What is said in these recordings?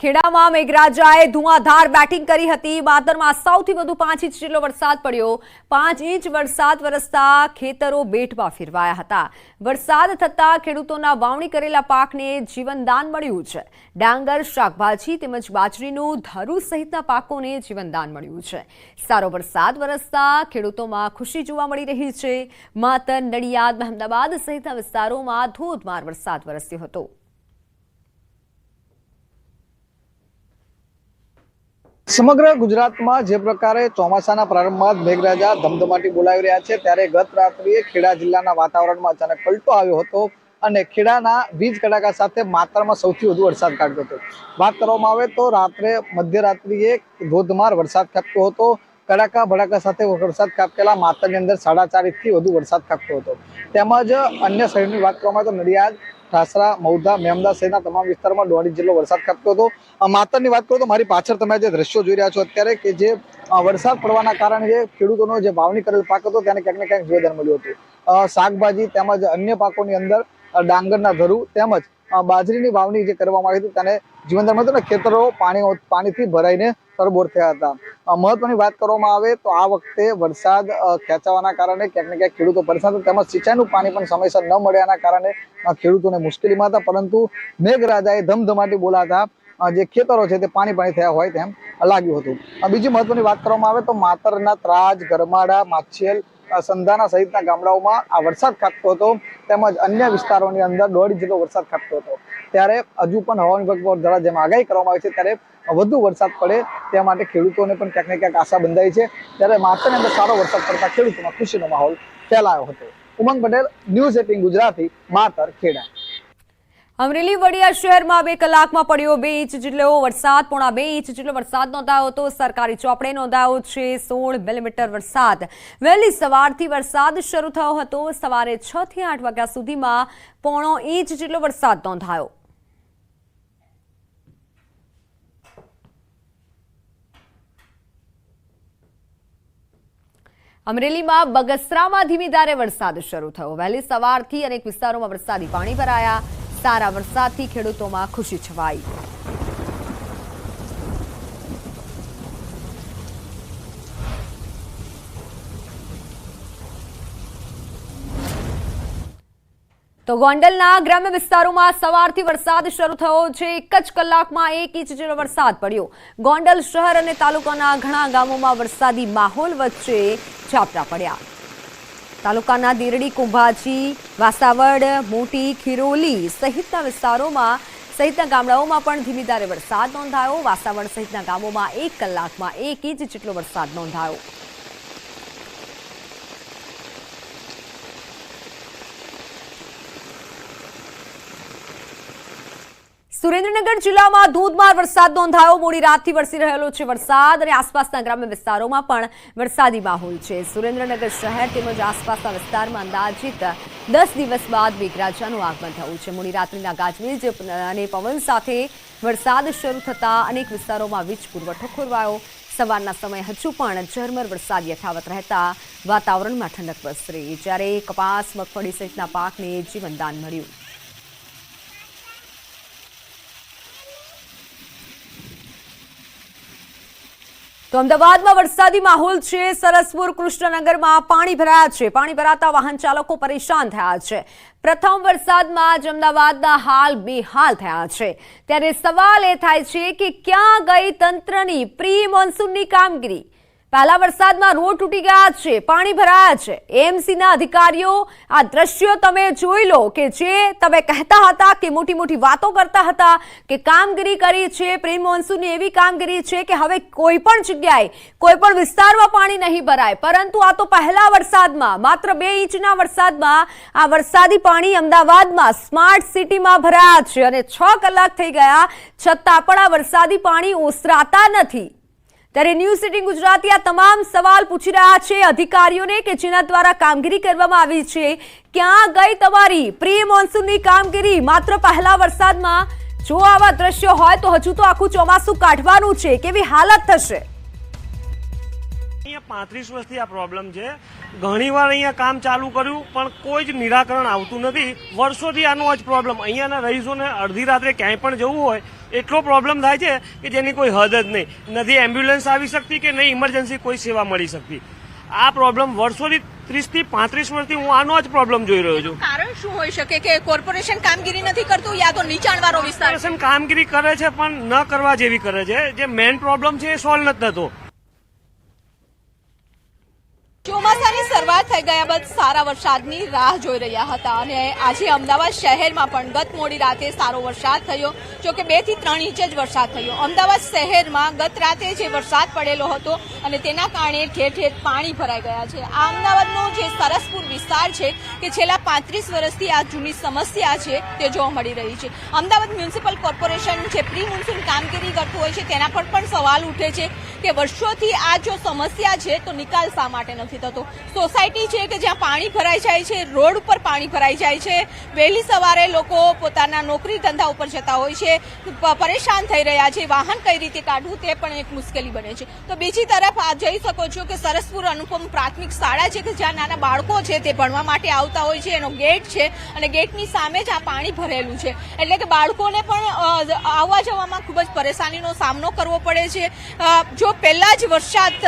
ખેડામાં મેઘરાજાએ ધુઆધાર બેટિંગ કરી હતી। માતરમાં સૌથી વધુ 5 ઇંચ જેટલો વરસાદ પડ્યો। 5 ઇંચ વરસાદ વરસતા ખેતરો બેટમાં ફેરવાયા હતા। વરસાદ થતાં ખેડૂતોના વાવણી કરેલા પાકને જીવનદાન મળ્યું છે। ડાંગર, શાકભાજી તેમજ બાજરીનું ધરું સહિતના પાકોને જીવનદાન મળ્યું છે। સારો વરસાદ વરસતા ખેડૂતોમાં ખુશી જોવા મળી રહી છે। માતર, નડિયાદ, મહેમદાબાદ સહિતના વિસ્તારોમાં ધોધમાર વરસાદ વરસ્યો હતો। સમગ્ર ગુજરાતમાં જે પ્રકારે ચોમાસાના પ્રારંભમાં મેઘરાજા ધમધમાટી બોલાવી રહ્યા છે, ત્યારે ગત રાત્રિએ ખેડા જિલ્લાના વાતાવરણમાં અચાનક પલટો આવ્યો હતો અને ખેડાના વીજ કડાકા સાથે માતરમાં સૌથી વધુ વરસાદ ખાબક્યો હતો। વાત કરવામાં આવે તો રાત્રે મધ્યરાત્રિએ ધોધમાર વરસાદ ખાબક્યો હતો। કડાકા ભડાકા સાથે વરસાદ ખાબકેલા માતરની અંદર 4.5 ઇંચથી વધુ વરસાદ ખાબક્યો હતો। તેમજ અન્ય શહેરની વાત કરવામાં આવે તો નડિયાદ, ઠાસરા, મૌધા, મેમદા સહિતના તમામ વિસ્તારમાં 1.5 ઇંચ જેટલો વરસાદ ખાબક્યો હતો। માતરની વાત કરું તો મારી પાછળ તમે જે દ્રશ્યો જોઈ રહ્યા છો અત્યારે, કે જે વરસાદ પડવાના કારણે જે ખેડૂતોનો જે વાવણી કરેલ પાક હતો તેને ક્યાંક ને ક્યાંક જીવનદાન મળ્યું હતું। શાકભાજી તેમજ અન્ય પાકોની અંદર ડાંગરના ધરું તેમજ બાજરીની વાવણી જે કરવામાં આવી હતી તેને જીવનદાન મળ્યું અને ખેતરો પાણીથી ભરાઈને તરબોળ થયા હતા। મહત્વની વાત કરવામાં આવે તો આ વખતે વરસાદ ખેંચાવાના કારણે ક્યાંક ને ક્યાંક ખેડૂતો પરેશાન હતા, તેમજ સિંચાઈનું પાણી પણ સમયસર ન મળ્યાના કારણે ખેડૂતોને મુશ્કેલીમાં હતા। પરંતુ મેઘરાજાએ ધમધમાટી બોલાતા જે ખેતરો છે તે પાણી થયા હોય તેમ લાગ્યું હતું। બીજી મહત્વની વાત કરવામાં આવે તો માતરના ત્રાજ, ગરમાડા, માછેલ, સંધાના સહિતના ગામડાઓમાં આ વરસાદ ખાબક્યો હતો, તેમજ અન્ય વિસ્તારોની અંદર 1.5 ઇંચ જેટલો વરસાદ ખાબક્યો હતો। ત્યારે હજુ પણ હવામાન વિભાગ દ્વારા જેમ આગાહી કરવામાં આવી છે ત્યારે વધુ વરસાદ પડે તે માટે ખેડૂતોને પણ ક્યાંક ને ક્યાંક આશા બંધાઈ છે। ત્યારે માતરની અંદર સારો વરસાદ પડતા ખેડૂતોમાં ખુશીનો માહોલ ફેલાયો હતો। ઉમંગ પટેલ, ન્યૂઝ 18 ગુજરાતી, માતર, ખેડા। અમરેલી વડિયા શહેરમાં 2 કલાકમાં પડ્યો 2 ઇંચ જેટલો વરસાદ। 1.5 ઇંચ જેટલો વરસાદ નોંધાયો હતો। સરકારી ચોપડે નોંધાયો છે 16 મિલીમીટર વરસાદ। વહેલી સવારથી વરસાદ શરૂ થયો હતો। સવારે 6 થી 8 વાગ્યા સુધીમાં 1.5 ઇંચ જેટલો વરસાદ નોંધાયો। અમરેલીમાં બગસરામાં ધીમી ધારે વરસાદ શરૂ થયો। વહેલી સવારથી અનેક વિસ્તારોમાં વરસાદી પાણી ભરાયા। સારા વરસાદથી ખેડૂતોમાં ખુશી છવાઈ। તો ગોંડલના ગ્રામ્ય વિસ્તારોમાં સવારથી વરસાદ શરૂ થયો છે। 1 જ કલાકમાં 1 ઇંચ જેટલો વરસાદ પડ્યો। ગોંડલ શહેર અને તાલુકાના ઘણા ગામોમાં વરસાદી માહોલ વચ્ચે ઝાપટા પડ્યા। તાલુકાના દીરડી, કુંભાજી, વાસાવડ, મોટી, ખીરોલી સહિતના વિસ્તારોમાં સહિતના ગામડાઓમાં પણ ધીમી ધારે વરસાદ નોંધાયો। વાસાવડ સહિતના ગામોમાં 1 કલાકમાં 1 ઇંચ જેટલો વરસાદ નોંધાયો। સુરેન્દ્રનગર જિલ્લામાં ધોધમાર વરસાદ નોંધાયો। મોડી રાતથી વરસી રહેલો છે વરસાદ અને આસપાસના ગ્રામ્ય વિસ્તારોમાં પણ વરસાદી માહોલ છે। સુરેન્દ્રનગર શહેર તેમજ આસપાસના વિસ્તારમાં અંદાજિત 10 દિવસ બાદ મેઘરાજાનું આગમન થયું છે। મોડી રાત્રિના ગાજવીજ અને પવન સાથે વરસાદ શરૂ થતાં અનેક વિસ્તારોમાં વીજ પુરવઠો ખોરવાયો। સવારના સમયે હજુ પણ ઝરમર વરસાદ યથાવત રહેતા વાતાવરણમાં ઠંડક પ્રસરી, જ્યારે કપાસ, મગફળી સહિતના પાકને જીવનદાન મળ્યું। તો અમદાવાદમાં વરસાદી માહોલ છે। સરસપુર, કૃષ્ણનગરમાં પાણી ભરાયા છે। પાણી ભરાતા વાહન ચાલકો પરેશાન થયા છે। પ્રથમ વરસાદમાં જ અમદાવાદના હાલ બેહાલ થયા છે। ત્યારે સવાલ એ થાય છે કે ક્યાં ગઈ તંત્રની પ્રી મોન્સૂનની કામગીરી? પહેલા વરસાદમાં રોડ તૂટી ગયા છે, પાણી ભરાયા છે। એએમસીના અધિકારીઓ આ દ્રશ્યો તમે જોઈ લો કે જે તમે કહેતા હતા કે મોટી મોટી વાતો કરતા હતા કે કામગીરી કરી છે, પ્રી મોન્સૂનની એવી કામગીરી છે કે હવે કોઈ પણ જગ્યાએ કોઈ પણ વિસ્તારમાં પાણી નહીં ભરાય, પરંતુ આ તો પહેલા વરસાદમાં માત્ર 2 ઇંચના વરસાદમાં આ વરસાદી પાણી અમદાવાદમાં સ્માર્ટ સિટીમાં ભરાયા છે અને 6 કલાક થઈ ગયા છતાં પણ આ વરસાદી પાણી ઓસરાતા નથી। ત્યારે ન્યૂઝ 18 ગુજરાતી આ તમામ સવાલ પૂછી રહ્યા છે અધિકારીઓને કે જેના દ્વારા કામગીરી કરવામાં આવી છે। ક્યાં ગઈ તમારી પ્રી મોન્સૂનની કામગીરી? માત્ર પહેલા વરસાદમાં જો આવા દ્રશ્યો હોય તો હજુ તો આખું ચોમાસું કાઢવાનું છે। કેવી હાલત થશે? અહીંયા 35 વર્ષથી આ પ્રોબ્લેમ છે. ઘણીવાર અહીંયા કામ ચાલુ કર્યું પણ કોઈ જ નિરાકરણ આવતું નથી. વર્ષોથી આનો જ પ્રોબ્લેમ. અહીંયાના રહીશોને અડધી રાત્રે ક્યાંય પણ જવું હોય એટલો પ્રોબ્લેમ થાય છે કે જેની કોઈ હદ જ નહીં. નથી એમ્બ્યુલન્સ આવી શકતી કે નહીં ઇમરજન્સી કોઈ સેવા મળી શકતી. આ પ્રોબ્લેમ વર્ષોથી 30 થી 35 વર્ષથી હું આનો જ પ્રોબ્લેમ જોઈ રહ્યો છું. કારણ શું હોઈ શકે કે કોર્પોરેશન કામગીરી નથી કરતું યા તો નીચાણવાળો વિસ્તાર? કોર્પોરેશન કામગીરી કરે છે પણ ન કરવા જેવી કરે છે. જે મેઇન પ્રોબ્લેમ છે એ સોલ્વ નથી થતો. ચોમાસાની શરૂઆત થઈ ગયા બાદ સારા વરસાદની રાહ જોઈ રહ્યા હતા અને આજે અમદાવાદ શહેરમાં પણ ગત મોડી રાતે સારો વરસાદ થયો. જો કે 2 થી 3 ઇંચ જ વરસાદ થયો. અમદાવાદ શહેરમાં ગત રાતે જે વરસાદ પડેલો હતો અને તેના કારણે ઠેર ઠેર પાણી ભરાઈ ગયા છે. આ અમદાવાદનો જે સરસપુર વિસ્તાર છે કે છેલ્લા 35 વર્ષથી આ જૂની સમસ્યા છે તે જોવા મળી રહી છે. અમદાવાદ મ્યુનિસિપલ કોર્પોરેશન જે પ્રી મોન્સૂન કામગીરી કરતું હોય છે તેના પર પણ સવાલ ઉઠે છે કે વર્ષોથી આ જો સમસ્યા છે તો નિકાલ શા માટે નથી થતો? સોસાયટી છે કે જ્યાં પાણી ભરાઈ જાય છે, રોડ ઉપર પાણી ભરાઈ જાય છે, વહેલી સવારે લોકો પોતાના નોકરી ધંધા ઉપર જતા હોય છે, પરેશાન થઈ રહ્યા છે. વાહન કઈ રીતે કાઢવું તે પણ એક મુશ્કેલી બને છે. તો બીજી તરફ આપ જોઈ શકો છો કે સરસપુર અનુપમ પ્રાથમિક શાળા છે કે જ્યાં નાના બાળકો છે તે ભણવા માટે આવતા હોય છે. એનો ગેટ છે અને ગેટની સામે જ આ પાણી ભરેલું છે. એટલે કે બાળકોને પણ આવવા જવામાં ખૂબ જ પરેશાનીનો સામનો કરવો પડે છે. જો પહેલા જ વરસાદ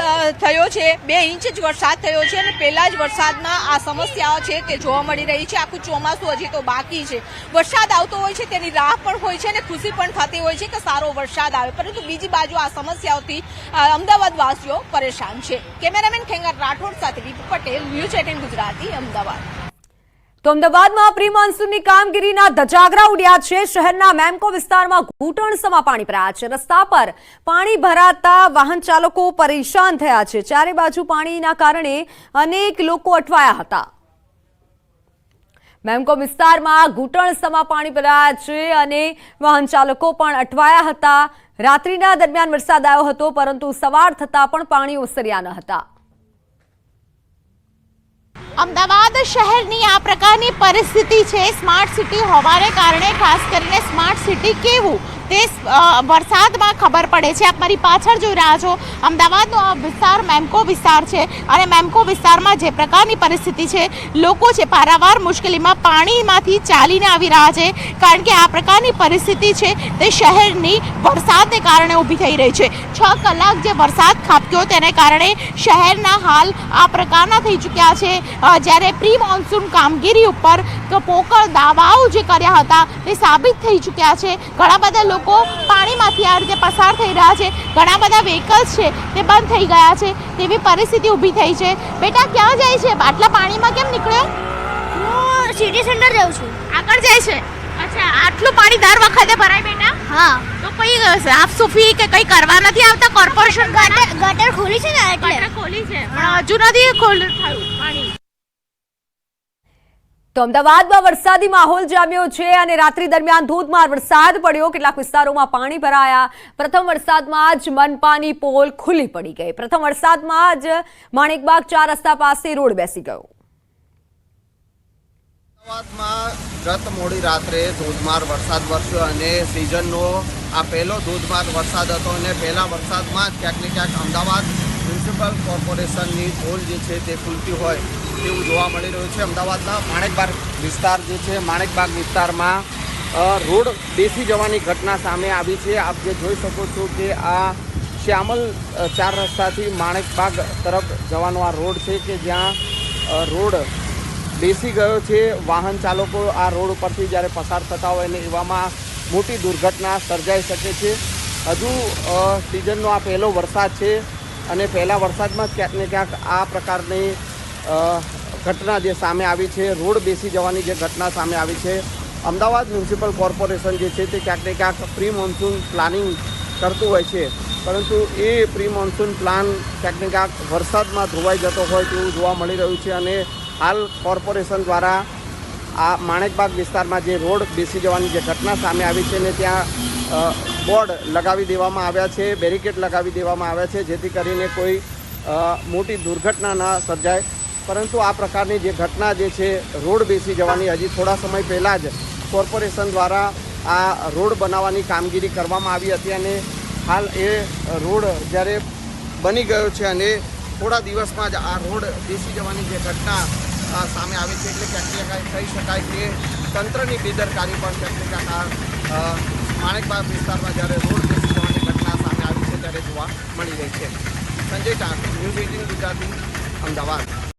થયો છે, 2 ઇંચ જ વરસાદ થયો છે અને પહેલા જ વરસાદમાં આ સમસ્યાઓ છે તે જોવા મળી રહી છે. આખું ચોમાસું હજી તો બાકી છે. વરસાદ આવતો હોય છે તેની રાહ પણ હોય છે અને ખુશી પણ થતી હોય છે કે સારો વરસાદ આવે, પરંતુ બીજી બાજુ આ સમસ્યાઓથી અમદાવાદ વાસીઓ પરેશાન છે. કેમેરામેન ખેંગાર રાઠોડ સાથે દીપક પટેલ, ન્યૂઝ 18 ગુજરાતી, અમદાવાદ. તો અમદાવાદમાં પ્રી મોન્સૂનની કામગીરીના ધજાગરા ઉડ્યા છે. શહેરના મેમકો વિસ્તારમાં ઘૂંટણસમાં પાણી ભરાયા છે. રસ્તા પર પાણી ભરાતા વાહન ચાલકો પરેશાન થયા છે. ચારે બાજુ પાણીના કારણે અનેક લોકો અટવાયા હતા. મેમકો વિસ્તારમાં ઘૂંટણસમાં પાણી ભરાયા છે અને વાહન ચાલકો પણ અટવાયા હતા. રાત્રિના દરમિયાન વરસાદ આવ્યો હતો પરંતુ સવાર થતા પણ પાણી ઓસર્યા ન હતા. અમદાવાદ શહેરની આ પ્રકારની પરિસ્થિતિ છે. સ્માર્ટ સિટી હોવાને કારણે ખાસ કરીને સ્માર્ટ સિટી કેવું તે વરસાદમાં ખબર પડે છે. આપ મારી પાછળ જોઈ રહ્યા છો અમદાવાદનો આ વિસ્તાર મેમકો વિસ્તાર છે અને મેમકો વિસ્તારમાં જે પ્રકારની પરિસ્થિતિ છે, લોકો છે પારાવાર મુશ્કેલીમાં પાણીમાંથી ચાલીને આવી રહ્યા છે કારણ કે આ પ્રકારની પરિસ્થિતિ છે તે શહેરની વરસાદને કારણે ઊભી થઈ રહી છે. 6 કલાક જે વરસાદ ખાબક્યો તેને કારણે શહેરના હાલ આ પ્રકારના થઈ ચૂક્યા છે. જ્યારે પ્રી મોન્સૂન કામગીરી ઉપર પોકળ દાવાઓ જે કર્યા હતા તે સાબિત થઈ ચૂક્યા છે. ઘણા બધા લોકો પાણીમાંથી આ રીતે પસાર થઈ રહ્યા છે. ઘણા બધા વ્હીકલ્સ છે તે બંધ થઈ ગયા છે તેવી પરિસ્થિતિ ઊભી થઈ છે. બેટા ક્યાં જાય છે? આટલા પાણીમાં કેમ નીકળ્યો? હું સિટી સેન્ટર જાઉં છું. આગળ જાય છે. અચ્છા, આટલું પાણી દર વખતે ભરાય બેટા? હા. તો કોઈ સાફ સફાઈ કે કંઈ કરવા નથી આવતા કોર્પોરેશન દ્વારા? ગટર ખોલી છે ને એટલે. ગટર ખોલી છે પણ હજુ નથી થયું પાણી. તો અમદાવાદમાં વરસાદી માહોલ જામ્યો છે અને રાત્રિ દરમિયાન ધોધમાર વરસાદ પડ્યો. કેટલાક વિસ્તારોમાં પાણી ભરાયા. પ્રથમ વરસાદમાં જ મનપાની પોલ ખુલ્લી પડી ગઈ. પ્રથમ વરસાદમાં જ માણેકબાગ 4 રસ્તા પાસે રોડ બેસી ગયો. અમદાવાદમાં ગત મોડી રાત્રે ધોધમાર વરસાદ વરસ્યો અને સિઝનનો આ પહેલો ધોધમાર વરસાદ હતો અને પહેલા વરસાદમાં જ ક્યાંક ને ક્યાંક અમદાવાદ મ્યુનિસિપલ કોર્પોરેશનની પોલ જે છે તે ખુલતી હોય તેવું જોવા મળી રહ્યું છે. અમદાવાદના માણેકબાગ વિસ્તાર જે છે, માણેકબાગ વિસ્તારમાં રોડ બેસી જવાની ઘટના સામે આવી છે. આપ જે જોઈ શકો છો કે આ શ્યામલ 4 રસ્તાથી માણેકબાગ તરફ જવાનો આ રોડ છે કે જ્યાં રોડ બેસી ગયો છે. વાહન ચાલકો આ રોડ ઉપરથી જ્યારે પસાર થતા હોય ને એવામાં મોટી દુર્ઘટના સર્જાઈ શકે છે. હજુ સિઝનનો આ પહેલો વરસાદ છે અને પહેલા વરસાદમાં ક્યાંક ને ક્યાંક આ પ્રકારની ઘટના જે સામે આવી છે, રોડ બેસી જવાની જે ઘટના સામે આવી છે. અમદાવાદ મ્યુનિસિપલ કોર્પોરેશન જે છે તે ક્યાંક ને ક્યાંક પ્રી મોન્સૂન પ્લાનિંગ કરતું હોય છે, પરંતુ એ પ્રી મોન્સૂન પ્લાન ક્યાંક ને ક્યાંક વરસાદમાં ધોવાઈ જતો હોય તેવું જોવા મળી રહ્યું છે. અને હાલ કોર્પોરેશન દ્વારા આ માણેકબાગ વિસ્તારમાં જે રોડ બેસી જવાની જે ઘટના સામે આવી છે ને ત્યાં બોર્ડ લગાવી દેવામાં આવ્યા છે, બેરિકેડ લગાવી દેવામાં આવ્યા છે જેથી કરીને કોઈ મોટી દુર્ઘટના ન સર્જાય. પરંતુ આ પ્રકારની જે ઘટના જે છે રોડ બેસી જવાની, હજી થોડા સમય પહેલાં જ કોર્પોરેશન દ્વારા આ રોડ બનાવવાની કામગીરી કરવામાં આવી હતી અને હાલ એ રોડ જ્યારે બની ગયો છે અને થોડા દિવસમાં જ આ રોડ બેસી જવાની જે ઘટના સામે આવી છે. એટલે ક્યાંક ને ક્યાંક કહી શકાય કે તંત્રની બેદરકારી પણ ક્યાંક ને ક્યાંક આ માણેકબાગ વિસ્તારમાં જ્યારે રોડ બેસી જવાની ઘટના સામે આવી છે ત્યારે જોવા મળી રહી છે. સંજય ટાંક, ન્યૂઝ 18 ગુજરાતી, અમદાવાદ.